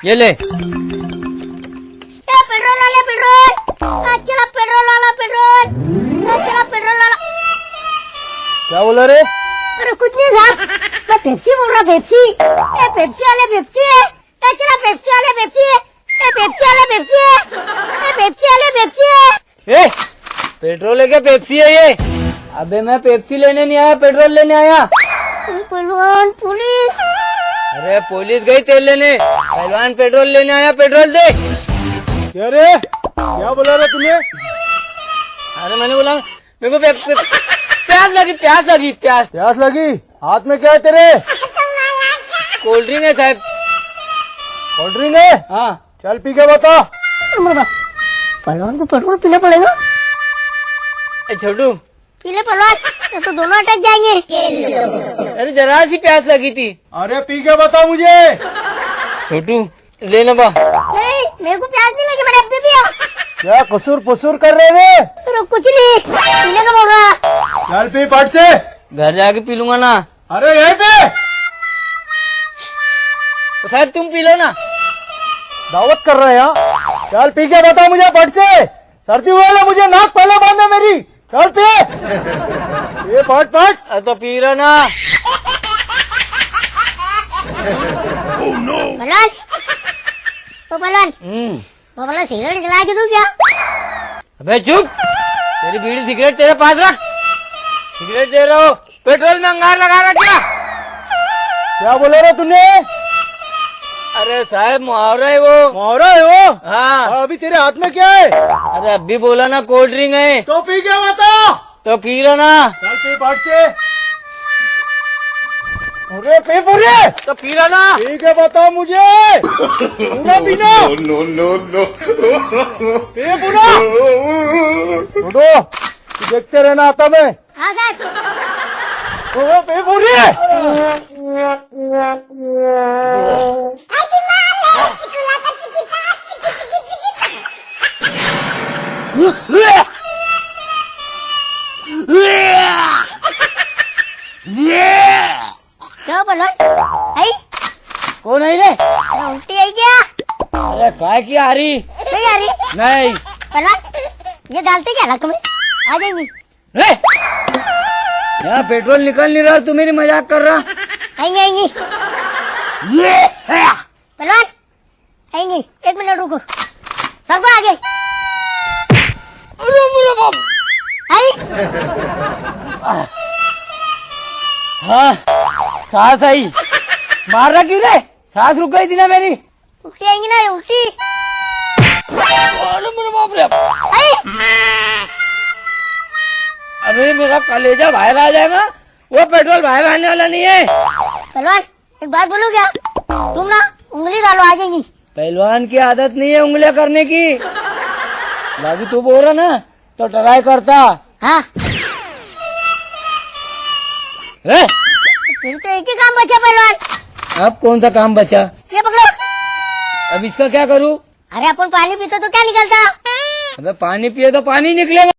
ये ले पेट्रोल वाला पेट्रोल, चला पेट्रोल वाला पेट्रोल, चला पेट्रोल वाला। क्या बोला रे? अरे कुछ नहीं साहब, मैं पेप्सी बोल रहा पेप्सी। पेप्सी वाले पेप्सी है, चला पेप्सी वाले पेप्सी है, पेप्सी वाले पेप्सी है, पेप्सी वाले पेप्सी है। ए पेट्रोल है क्या पेप्सी है ये? अबे मैं पेप्सी लेने नहीं आया, पेट्रोल लेने आया। पहलवान पुलिस। अरे पुलिस गई तेल लेने, पहलवान पेट्रोल लेने आया, पेट्रोल दे। क्या रे? क्या बोला रे तूने? अरे मैंने बोला मेरे को प्यास लगी, प्यास लगी, प्यास। प्यास लगी? हाथ में क्या है तेरे? कोल्ड ड्रिंक है साहब। कोल्ड ड्रिंक है? हाँ चल पी के बता। पहलवान को पेट्रोल पीना पड़ेगा। छोटू पीले पहलवान, ये तो दोनों अटक जाएंगे। अरे जरा सी प्यास लगी थी। अरे पी के बता मुझे। छोटू ले ना बा। नहीं मेरे को प्यास नहीं लगी, मैंने अब भी पिया। क्या कसूर फसूर कर रहे रे? तो कुछ नहीं, पीने का बोल रहा। चल पी पट से। घर जाके पी लूंगा ना। अरे यहीं पे तो साहब तुम पी लो ना। दावत कर रहे हैं यहाँ। चल पी के बता मुझे पट से। सर्दी हुआ है मुझे, नाक पहले बांधना मेरी। चल पी। ये पट पट। तो पी रहा ना। पहलवान तो पहलवान सिगरेट जला के दूं क्या? अबे चुप, तेरी बीड़ी सिगरेट तेरे पास रख। सिगरेट दे रहा हो, पेट्रोल में अंगार लगा रहा क्या? क्या बोला रे तूने? अरे साहब मुहावरा है वो। मुहावरा है वो? हाँ। और अभी तेरे हाथ में क्या है? अरे अभी बोला ना कोल्ड ड्रिंक है। तो पी के बता। तो पी रहा ना। चल पी पट से। अरे पी पूरे। तो पी रहा ना। पी के बता मुझे। पूरा पीना। नो पी पूरा। उठो, देखते रहना आता में। हाँ साहब। पी पूरी। क्या पहलवान? आई कौन है रे? उल्टी आई क्या? अरे काय की आ रही? नहीं आ रही। नहीं। पहलवान ये डालते क्या लक में? आ जाएंगी। रे यहाँ पेट्रोल निकल नहीं रहा, तू मेरी मजाक कर रहा। आएंगी आएंगी पहलवान, आएंगी। 1 मिनट रुको, सबको आगे। अरे मेरा बाप। आई हाँ सांस आई। मार रहा क्यों रे? सांस रुक गई थी ना मेरी। उल्टी आएंगी ना, उल्टी। अरे मेरे बाप रे। आई अरे मेरा कलेजा बाहर आ जाएगा। वो पेट्रोल बाहर आने वाला नहीं है। पहलवान एक बात बोलो क्या? तुम ना उंगली डालो, आ जाएंगी। पहलवान की आदत नहीं है उंगलियां करने की। बाकी तू बोल रहा ना तो ट्राई करता। हाँ रे फिर तो एक ही काम बचा पहलवान। अब कौन सा काम बचा? ये पकड़ो। अब इसका क्या करूँ? अरे अपन पानी पीते तो क्या निकलता? अबे पानी पिए तो पानी निकलेगा।